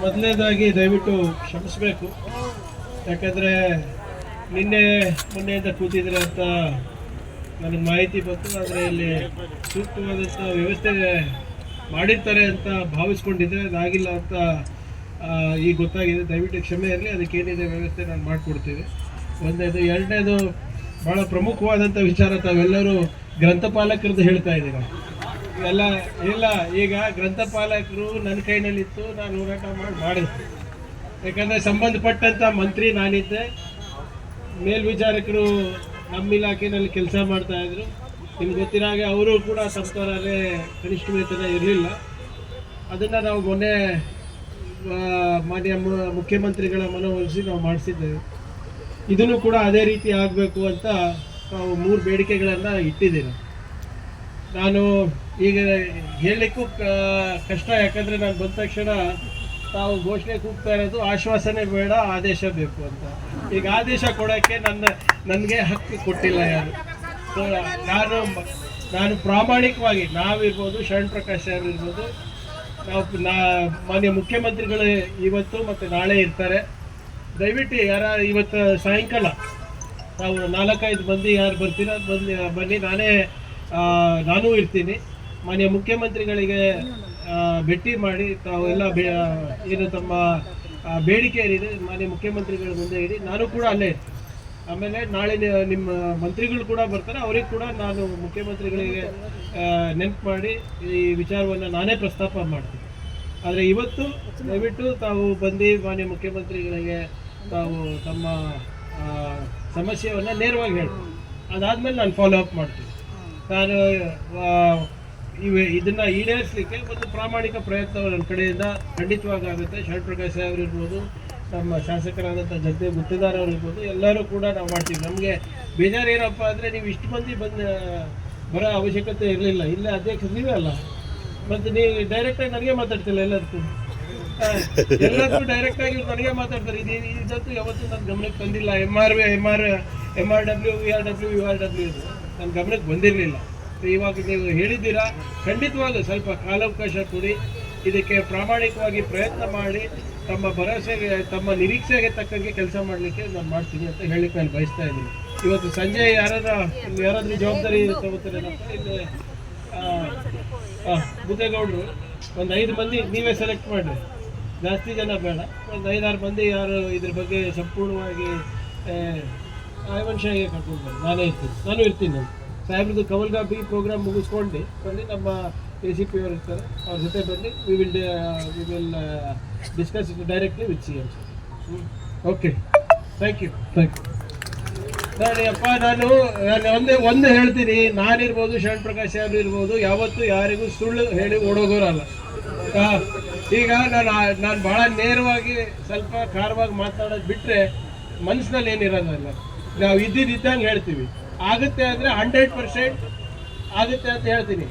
ಮೊದಲನೇದಾಗಿ ದಯವಿಟ್ಟು ಕ್ಷಮಿಸಬೇಕು, ಯಾಕಂದರೆ ಮೊನ್ನೆಯಿಂದ ಕೂತಿದ್ರೆ ಅಂತ ನನಗೆ ಮಾಹಿತಿ ಬಂತು. ಆದರೆ ಇಲ್ಲಿ ಸೂಕ್ತವಾದಂಥ ವ್ಯವಸ್ಥೆ ಮಾಡಿರ್ತಾರೆ ಅಂತ ಭಾವಿಸ್ಕೊಂಡಿದ್ದೆ, ಅದಾಗಿಲ್ಲ ಅಂತ ಈಗ ಗೊತ್ತಾಗಿದೆ. ದಯವಿಟ್ಟು ಕ್ಷಮೆ ಇರಲಿ, ಅದಕ್ಕೇನಿದೆ ವ್ಯವಸ್ಥೆ ನಾನು ಮಾಡಿಕೊಡ್ತೀವಿ. ಒಂದನೇದು. ಎರಡನೇದು, ಭಾಳ ಪ್ರಮುಖವಾದಂಥ ವಿಚಾರ, ತಾವೆಲ್ಲರೂ ಗ್ರಂಥಪಾಲಕರದ್ದು ಹೇಳ್ತಾ ಇದ್ದೀರ. ಇಲ್ಲ, ಈಗ ಗ್ರಂಥಪಾಲಕರು ನನ್ನ ಕೈನಲ್ಲಿತ್ತು, ನಾನು ಹೋರಾಟ ಮಾಡಿದೆ. ಯಾಕಂದರೆ ಸಂಬಂಧಪಟ್ಟಂಥ ಮಂತ್ರಿ ನಾನಿದ್ದೆ, ಮೇಲ್ವಿಚಾರಕರು ನಮ್ಮ ಇಲಾಖೆಯಲ್ಲಿ ಕೆಲಸ ಮಾಡ್ತಾಯಿದ್ರು. ನಿಮ್ಗೆ ಗೊತ್ತಿರೋ ಹಾಗೆ ಅವರು ಕೂಡ ಸರ್ಕಾರಲ್ಲೇ ಕನಿಷ್ಠ ವೇತನ ಇರಲಿಲ್ಲ. ಅದನ್ನು ನಾವು ಮೊನ್ನೆ ಮಾನ್ಯ ಮುಖ್ಯಮಂತ್ರಿಗಳ ಮನವೊಲಿಸಿ ನಾವು ಮಾಡಿಸಿದ್ದೇವೆ. ಇದನ್ನು ಕೂಡ ಅದೇ ರೀತಿ ಆಗಬೇಕು ಅಂತ ನಾವು 3 ಬೇಡಿಕೆಗಳನ್ನು ಇಟ್ಟಿದ್ದೇನೆ. ನಾನು ಈಗ ಹೇಳಲಿಕ್ಕೂ ಕಷ್ಟ, ಯಾಕಂದರೆ ನಾನು ಬಂದ ತಕ್ಷಣ ತಾವು ಘೋಷಣೆ ಕೂಗ್ತಾ ಇರೋದು ಆಶ್ವಾಸನೆ ಬೇಡ, ಆದೇಶ ಬೇಕು ಅಂತ. ಈಗ ಆದೇಶ ಕೊಡೋಕ್ಕೆ ನನಗೆ ಹಕ್ಕು ಕೊಟ್ಟಿಲ್ಲ ಯಾರು. ಸೊ ನಾನು ಪ್ರಾಮಾಣಿಕವಾಗಿ, ನಾವಿರ್ಬೋದು, ಶರಣ್ ಪ್ರಕಾಶ್ ಸರ್ ಇರ್ಬೋದು, ಮಾನ್ಯ ಮುಖ್ಯಮಂತ್ರಿಗಳು ಇವತ್ತು ಮತ್ತು ನಾಳೆ ಇರ್ತಾರೆ. ದಯವಿಟ್ಟು ಇವತ್ತು ಸಾಯಂಕಾಲ ನಾವು 4-5 ಮಂದಿ ಯಾರು ಬರ್ತೀರ ಬನ್ನಿ, ನಾನೂ ಇರ್ತೀನಿ. ಮಾನ್ಯ ಮುಖ್ಯಮಂತ್ರಿಗಳಿಗೆ ಭೇಟಿ ಮಾಡಿ ತಾವೆಲ್ಲ ಏನು ತಮ್ಮ ಬೇಡಿಕೆ ಏನಿದೆ ಮಾನ್ಯ ಮುಖ್ಯಮಂತ್ರಿಗಳ ಮುಂದೆ ಇಡಿ, ನಾನು ಕೂಡ ಅಲ್ಲೇ ಇರ್ತೀನಿ. ಆಮೇಲೆ ನಾಳೆ ನಿಮ್ಮ ಮಂತ್ರಿಗಳು ಕೂಡ ಬರ್ತಾರೆ, ಅವ್ರಿಗೆ ಕೂಡ ನಾನು ಮುಖ್ಯಮಂತ್ರಿಗಳಿಗೆ ನೆನಪು ಮಾಡಿ ಈ ವಿಚಾರವನ್ನು ನಾನೇ ಪ್ರಸ್ತಾಪ ಮಾಡ್ತೀನಿ. ಆದರೆ ಇವತ್ತು ದಯವಿಟ್ಟು ತಾವು ಬಂದು ಮಾನ್ಯ ಮುಖ್ಯಮಂತ್ರಿಗಳಿಗೆ ತಾವು ತಮ್ಮ ಸಮಸ್ಯೆಯನ್ನು ನೇರವಾಗಿ ಹೇಳ್ತೀನಿ. ಅದಾದಮೇಲೆ ನಾನು ಫಾಲೋ ಅಪ್ ಮಾಡ್ತೀನಿ. ನಾನು ಇದನ್ನು ಈಡೇರಿಸಲಿಕ್ಕೆ ಒಂದು ಪ್ರಾಮಾಣಿಕ ಪ್ರಯತ್ನ ನನ್ನ ಕಡೆಯಿಂದ ಖಂಡಿತವಾಗಿ ಆಗುತ್ತೆ. ಶರಣ್ ಪ್ರಕಾಶ್ ಸಾಹೇಬ್ರು ಇರ್ಬೋದು, ನಮ್ಮ ಶಾಸಕರಾದಂಥ ಜಗದೇವ್ ಗುತ್ತೇದಾರ್ ಅವರು ಇರ್ಬೋದು, ಎಲ್ಲರೂ ಕೂಡ ನಾವು ಮಾಡ್ತೀವಿ. ನಮಗೆ ಬೇಜಾರೇನಪ್ಪ ಅಂದರೆ, ನೀವು ಇಷ್ಟು ಮಂದಿ ಬರೋ ಅವಶ್ಯಕತೆ ಇರಲಿಲ್ಲ. ಇಲ್ಲೇ ಅಧ್ಯಕ್ಷರು ನೀವೇ ಅಲ್ಲ, ಮತ್ತು ನೀವು ಡೈರೆಕ್ಟಾಗಿ ನನಗೆ ಮಾತಾಡ್ತಿಲ್ಲ. ಎಲ್ಲದಕ್ಕೂ ಡೈರೆಕ್ಟಾಗಿ ನನಗೆ ಮಾತಾಡ್ತಾರೆ. ಇದಂತೂ ಯಾವತ್ತೂ ನನ್ನ ಗಮನಕ್ಕೆ ಬಂದಿಲ್ಲ. MRW URW ನನ್ನ ಗಮನಕ್ಕೆ ಬಂದಿರಲಿಲ್ಲ. ಇವಾಗ ನೀವು ಹೇಳಿದ್ದೀರಾ, ಖಂಡಿತವಾಗೂ ಸ್ವಲ್ಪ ಕಾಲಾವಕಾಶ ಕೊಡಿ, ಇದಕ್ಕೆ ಪ್ರಾಮಾಣಿಕವಾಗಿ ಪ್ರಯತ್ನ ಮಾಡಿ ತಮ್ಮ ಭರವಸೆಗೆ, ತಮ್ಮ ನಿರೀಕ್ಷೆಗೆ ತಕ್ಕಂಗೆ ಕೆಲಸ ಮಾಡಲಿಕ್ಕೆ ನಾನು ಮಾಡ್ತೀನಿ ಅಂತ ಹೇಳಲಿಕ್ಕೆ ನಾನು ಬಯಸ್ತಾ ಇದ್ದೀನಿ. ಇವತ್ತು ಸಂಜೆ ಯಾರಾದರೂ ಜವಾಬ್ದಾರಿ ತಗೋತಾರೇನಪ್ಪ ಇಲ್ಲಿ ಬುದ್ದೇಗೌಡರು, ಒಂದು 5 ಮಂದಿ ನೀವೇ ಸೆಲೆಕ್ಟ್ ಮಾಡಿರಿ, ಜಾಸ್ತಿ ಜನ ಬೇಡ, ಒಂದು 5-6 ಮಂದಿ ಯಾರು ಇದ್ರ ಬಗ್ಗೆ ಸಂಪೂರ್ಣವಾಗಿ ಆಯಮನ್ಶಾಹಿಗೆ ಕರ್ಕೊಂಡು ಬನ್ನಿ. ನಾನು ಇರ್ತೀನಿ. ಸಾಹೇಬ್ರದ್ದು ಕವಲ್ಗಾಬಿ ಪ್ರೋಗ್ರಾಮ್ ಮುಗಿಸ್ಕೊಂಡು ಬನ್ನಿ, ನಮ್ಮ ACP ಅವರು ಇರ್ತಾರೆ, ಅವ್ರ ಜೊತೆ ಬನ್ನಿ. We will discuss it directly with CM sir. Okay, thank you. ನೋಡಿ ಅಪ್ಪ, ನಾನು ಒಂದೇ ಹೇಳ್ತೀನಿ, ನಾನಿರ್ಬೋದು, ಶರಣ್ ಪ್ರಕಾಶ್ ಅವರು ಇರ್ಬೋದು, ಯಾವತ್ತೂ ಯಾರಿಗೂ ಸುಳ್ಳು ಹೇಳಿ ಓಡೋಗೋರಲ್ಲ. ಈಗ ನಾನು ಭಾಳ ನೇರವಾಗಿ ಸ್ವಲ್ಪ ಖಾರವಾಗಿ ಮಾತಾಡೋದು ಬಿಟ್ಟರೆ ಮನಸ್ಸಿನಲ್ಲಿ ಏನಿರೋದಲ್ಲ. ನಾವು ಇದ್ದಂಗೆ ಹೇಳ್ತೀವಿ. ಆಗುತ್ತೆ ಅಂದರೆ 100% ಆಗುತ್ತೆ ಅಂತ ಹೇಳ್ತೀನಿ.